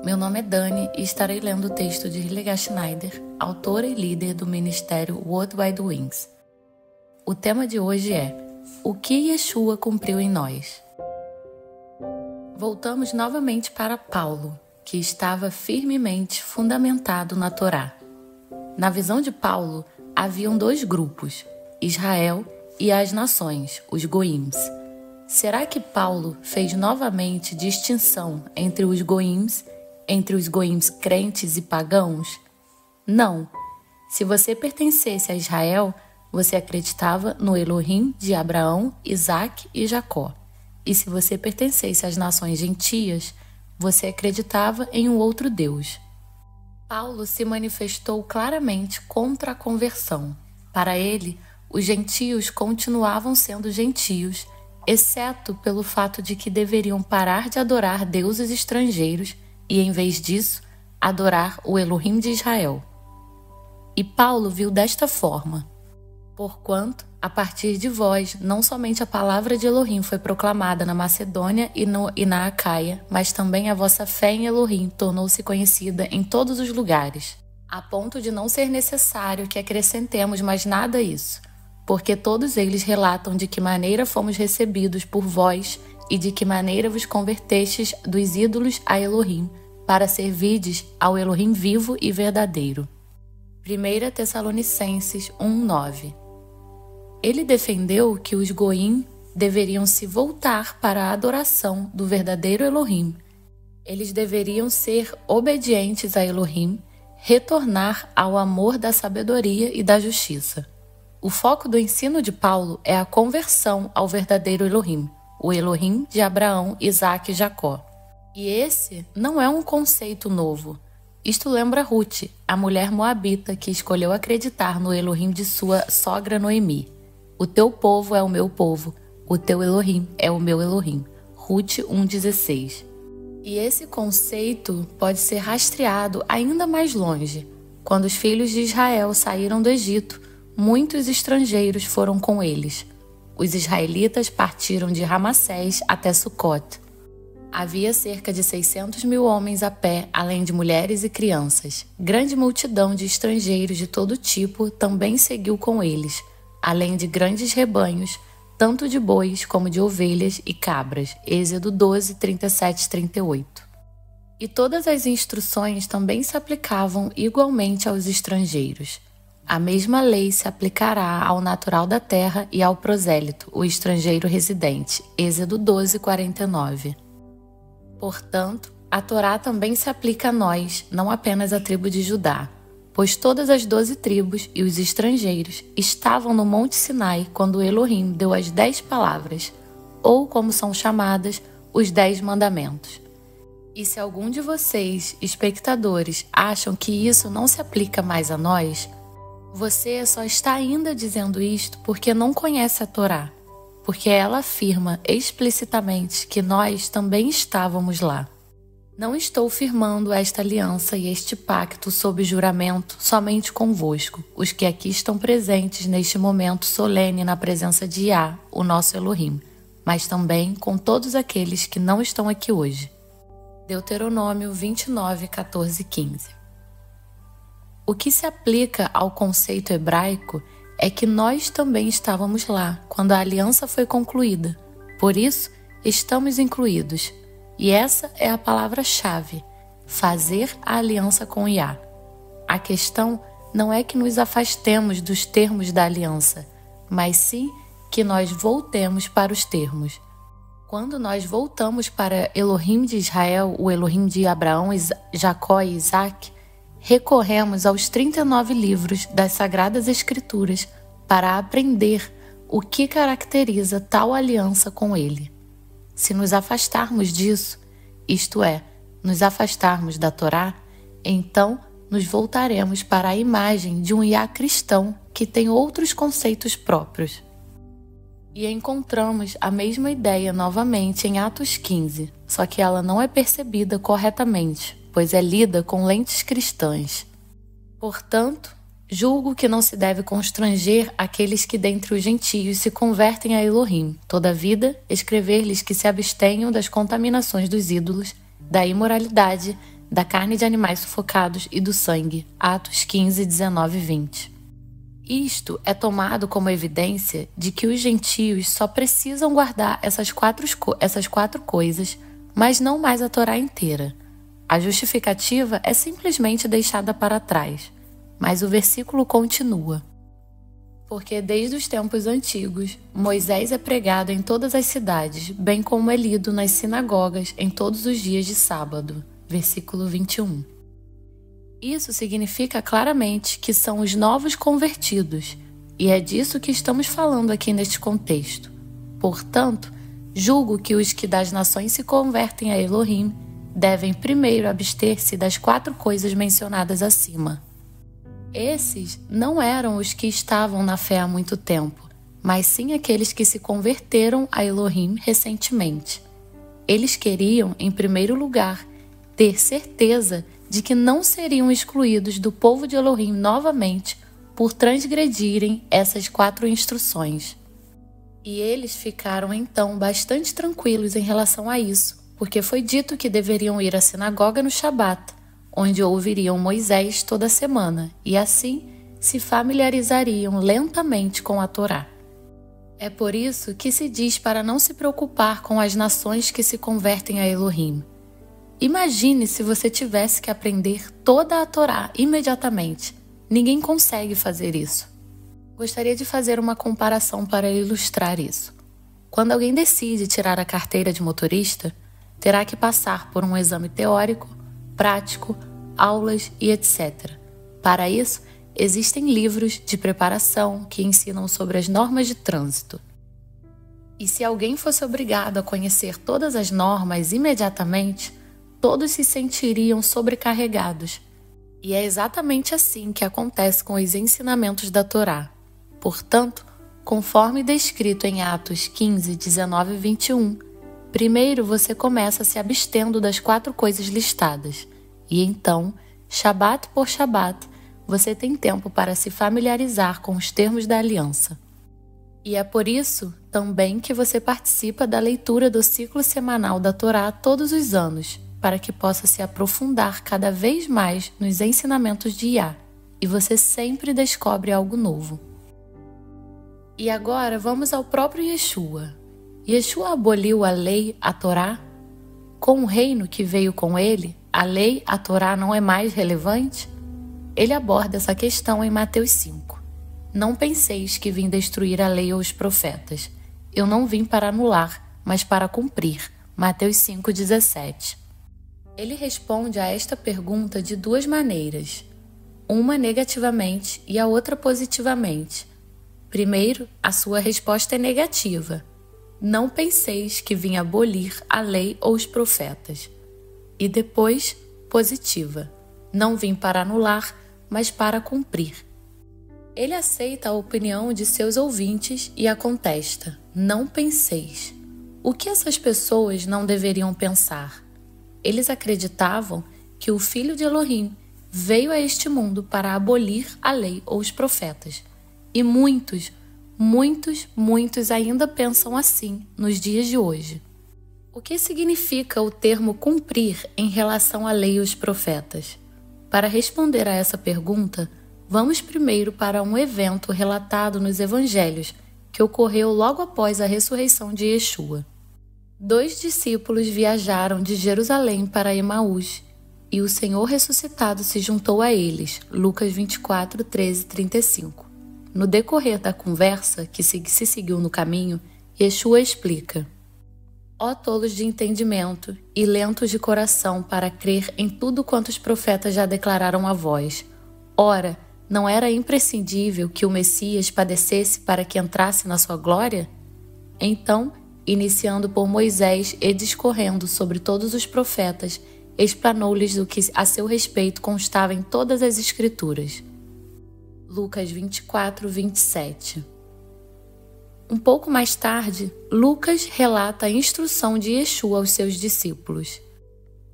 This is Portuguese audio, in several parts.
Meu nome é Dani e estarei lendo o texto de Hildegard Schneider, autora e líder do ministério World Wide Wings. O tema de hoje é: o que Yeshua cumpriu em nós? Voltamos novamente para Paulo, que estava firmemente fundamentado na Torá. Na visão de Paulo, haviam dois grupos, Israel e as nações, os goims. Será que Paulo fez novamente distinção entre os goims crentes e pagãos? Não. Se você pertencesse a Israel, você acreditava no Elohim de Abraão, Isaque e Jacó. E se você pertencesse às nações gentias, você acreditava em um outro Deus. Paulo se manifestou claramente contra a conversão. Para ele, os gentios continuavam sendo gentios, exceto pelo fato de que deveriam parar de adorar deuses estrangeiros e, em vez disso, adorar o Elohim de Israel. E Paulo viu desta forma: porquanto, a partir de vós, não somente a palavra de Elohim foi proclamada na Macedônia e na Acaia, mas também a vossa fé em Elohim tornou-se conhecida em todos os lugares, a ponto de não ser necessário que acrescentemos mais nada a isso, porque todos eles relatam de que maneira fomos recebidos por vós e de que maneira vos convertestes dos ídolos a Elohim, para servirdes ao Elohim vivo e verdadeiro. 1 Tessalonicenses 1:9. Ele defendeu que os goim deveriam se voltar para a adoração do verdadeiro Elohim. Eles deveriam ser obedientes a Elohim, retornar ao amor da sabedoria e da justiça. O foco do ensino de Paulo é a conversão ao verdadeiro Elohim, o Elohim de Abraão, Isaque e Jacó. E esse não é um conceito novo. Isto lembra Ruth, a mulher moabita que escolheu acreditar no Elohim de sua sogra Noemi. O teu povo é o meu povo, o teu Elohim é o meu Elohim. Ruth 1:16. E esse conceito pode ser rastreado ainda mais longe. Quando os filhos de Israel saíram do Egito, muitos estrangeiros foram com eles. Os israelitas partiram de Ramassés até Sucote. Havia cerca de 600 mil homens a pé, além de mulheres e crianças. Grande multidão de estrangeiros de todo tipo também seguiu com eles, além de grandes rebanhos, tanto de bois como de ovelhas e cabras. Êxodo 12, 37 e 38. E todas as instruções também se aplicavam igualmente aos estrangeiros. A mesma lei se aplicará ao natural da terra e ao prosélito, o estrangeiro residente. Êxodo 12, 49. Portanto, a Torá também se aplica a nós, não apenas à tribo de Judá, pois todas as 12 tribos e os estrangeiros estavam no Monte Sinai quando Elohim deu as 10 palavras, ou como são chamadas, os 10 mandamentos. E se algum de vocês, espectadores, acham que isso não se aplica mais a nós, você só está ainda dizendo isto porque não conhece a Torá, porque ela afirma explicitamente que nós também estávamos lá. Não estou firmando esta aliança e este pacto sob juramento somente convosco, os que aqui estão presentes neste momento solene na presença de Yah, o nosso Elohim, mas também com todos aqueles que não estão aqui hoje. Deuteronômio 29, 14 e 15. O que se aplica ao conceito hebraico é que nós também estávamos lá quando a aliança foi concluída. Por isso, estamos incluídos. E essa é a palavra-chave: fazer a aliança com Yah. A questão não é que nos afastemos dos termos da aliança, mas sim que nós voltemos para os termos. Quando nós voltamos para Elohim de Israel, o Elohim de Abraão, Jacó e Isaque, recorremos aos 39 livros das Sagradas Escrituras para aprender o que caracteriza tal aliança com ele. Se nos afastarmos disso, isto é, nos afastarmos da Torá, então nos voltaremos para a imagem de um Yah cristão que tem outros conceitos próprios. E encontramos a mesma ideia novamente em Atos 15, só que ela não é percebida corretamente, pois é lida com lentes cristãs. Portanto, julgo que não se deve constranger aqueles que dentre os gentios se convertem a Elohim. Todavia, escrever-lhes que se abstenham das contaminações dos ídolos, da imoralidade, da carne de animais sufocados e do sangue. Atos 15, 19 e 20. Isto é tomado como evidência de que os gentios só precisam guardar essas quatro coisas, mas não mais a Torá inteira. A justificativa é simplesmente deixada para trás, mas o versículo continua. Porque desde os tempos antigos, Moisés é pregado em todas as cidades, bem como é lido nas sinagogas em todos os dias de sábado. Versículo 21. Isso significa claramente que são os novos convertidos, e é disso que estamos falando aqui neste contexto. Portanto, julgo que os que das nações se convertem a Elohim devem primeiro abster-se das 4 coisas mencionadas acima. Esses não eram os que estavam na fé há muito tempo, mas sim aqueles que se converteram a Elohim recentemente. Eles queriam, em primeiro lugar, ter certeza de que não seriam excluídos do povo de Elohim novamente por transgredirem essas 4 instruções. E eles ficaram então bastante tranquilos em relação a isso, porque foi dito que deveriam ir à sinagoga no Shabat, onde ouviriam Moisés toda semana, e assim se familiarizariam lentamente com a Torá. É por isso que se diz para não se preocupar com as nações que se convertem a Elohim. Imagine se você tivesse que aprender toda a Torá imediatamente. Ninguém consegue fazer isso. Gostaria de fazer uma comparação para ilustrar isso. Quando alguém decide tirar a carteira de motorista, terá que passar por um exame teórico, prático, aulas e etc. Para isso, existem livros de preparação que ensinam sobre as normas de trânsito. E se alguém fosse obrigado a conhecer todas as normas imediatamente, todos se sentiriam sobrecarregados. E é exatamente assim que acontece com os ensinamentos da Torá. Portanto, conforme descrito em Atos 15, 19 e 21, primeiro você começa se abstendo das 4 coisas listadas. E então, Shabat por Shabat, você tem tempo para se familiarizar com os termos da aliança. E é por isso também que você participa da leitura do ciclo semanal da Torá todos os anos, para que possa se aprofundar cada vez mais nos ensinamentos de Yah, e você sempre descobre algo novo. E agora vamos ao próprio Yeshua. Yeshua aboliu a lei, a Torá? Com o reino que veio com ele, a lei, a Torá não é mais relevante? Ele aborda essa questão em Mateus 5. Não penseis que vim destruir a lei ou os profetas. Eu não vim para anular, mas para cumprir. Mateus 5,17. Ele responde a esta pergunta de 2 maneiras, uma negativamente e a outra positivamente. Primeiro, a sua resposta é negativa. Não penseis que vim abolir a lei ou os profetas. E depois, positiva. Não vim para anular, mas para cumprir. Ele aceita a opinião de seus ouvintes e a contesta. Não penseis. O que essas pessoas não deveriam pensar? Eles acreditavam que o Filho de Elohim veio a este mundo para abolir a lei ou os profetas. E muitos ainda pensam assim nos dias de hoje. O que significa o termo cumprir em relação à lei e os profetas? Para responder a essa pergunta, vamos primeiro para um evento relatado nos Evangelhos que ocorreu logo após a ressurreição de Yeshua. 2 discípulos viajaram de Jerusalém para Emaús, e o Senhor ressuscitado se juntou a eles. Lucas 24, 13 e 35. No decorrer da conversa que se seguiu no caminho, Yeshua explica: Ó tolos de entendimento e lentos de coração para crer em tudo quanto os profetas já declararam a vós. Ora, não era imprescindível que o Messias padecesse para que entrasse na sua glória? Então, iniciando por Moisés e discorrendo sobre todos os profetas, explanou-lhes o que a seu respeito constava em todas as Escrituras. Lucas 24, 27. Um pouco mais tarde, Lucas relata a instrução de Yeshua aos seus discípulos.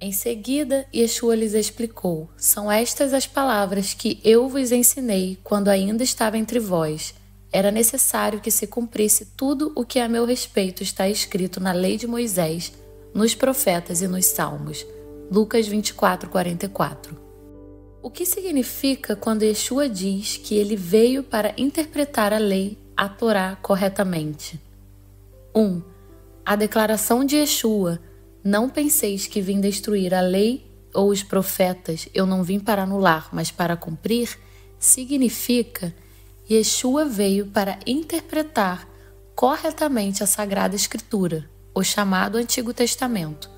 Em seguida, Yeshua lhes explicou: são estas as palavras que eu vos ensinei quando ainda estava entre vós. Era necessário que se cumprisse tudo o que a meu respeito está escrito na lei de Moisés, nos profetas e nos salmos. Lucas 24:44. O que significa quando Yeshua diz que ele veio para interpretar a lei, a Torá, corretamente? 1. A declaração de Yeshua, não penseis que vim destruir a lei ou os profetas, eu não vim para anular, mas para cumprir, significa Yeshua veio para interpretar corretamente a Sagrada Escritura, o chamado Antigo Testamento.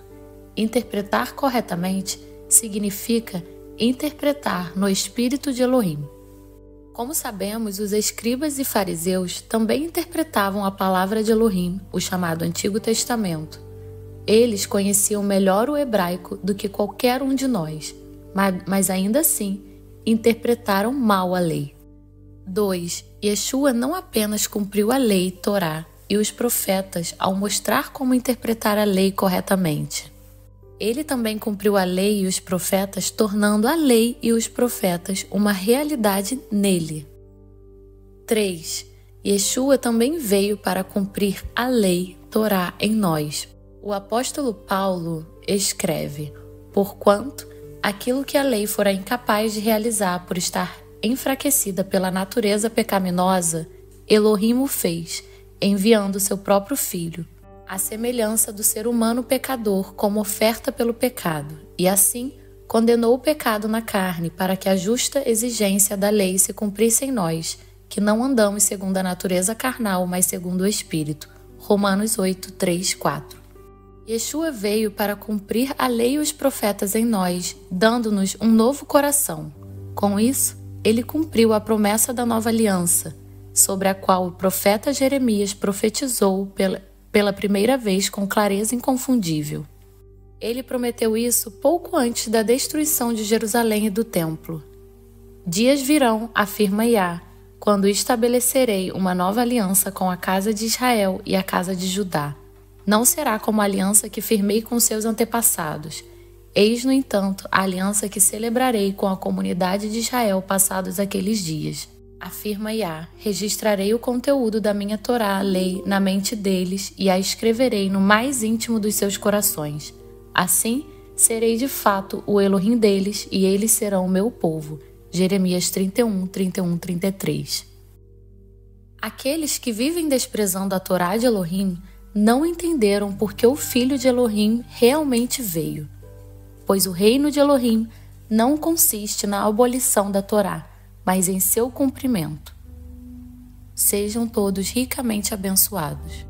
Interpretar corretamente significa interpretar no espírito de Elohim. Como sabemos, os escribas e fariseus também interpretavam a palavra de Elohim, o chamado Antigo Testamento. Eles conheciam melhor o hebraico do que qualquer um de nós, mas ainda assim interpretaram mal a lei. 2. Yeshua não apenas cumpriu a lei, Torá, e os profetas ao mostrar como interpretar a lei corretamente. Ele também cumpriu a lei e os profetas, tornando a lei e os profetas uma realidade nele. 3. Yeshua também veio para cumprir a lei, Torá, em nós. O apóstolo Paulo escreve: porquanto aquilo que a lei fora incapaz de realizar por estar enfraquecida pela natureza pecaminosa, Elohim o fez, enviando seu próprio Filho, à semelhança do ser humano pecador como oferta pelo pecado, e assim condenou o pecado na carne para que a justa exigência da lei se cumprisse em nós, que não andamos segundo a natureza carnal, mas segundo o Espírito. Romanos 8, 3, 4. Yeshua veio para cumprir a lei e os profetas em nós, dando-nos um novo coração. Com isso, ele cumpriu a promessa da nova aliança, sobre a qual o profeta Jeremias profetizou pela primeira vez com clareza inconfundível. Ele prometeu isso pouco antes da destruição de Jerusalém e do templo. Dias virão, afirma Yah, quando estabelecerei uma nova aliança com a casa de Israel e a casa de Judá. Não será como a aliança que firmei com seus antepassados. Eis, no entanto, a aliança que celebrarei com a comunidade de Israel passados aqueles dias. Afirma Yah, registrarei o conteúdo da minha Torá, a lei, na mente deles e a escreverei no mais íntimo dos seus corações. Assim, serei de fato o Elohim deles e eles serão o meu povo. Jeremias 31, 31, 33. Aqueles que vivem desprezando a Torá de Elohim não entenderam porque o Filho de Elohim realmente veio. Pois o reino de Elohim não consiste na abolição da Torá, mas em seu cumprimento. Sejam todos ricamente abençoados.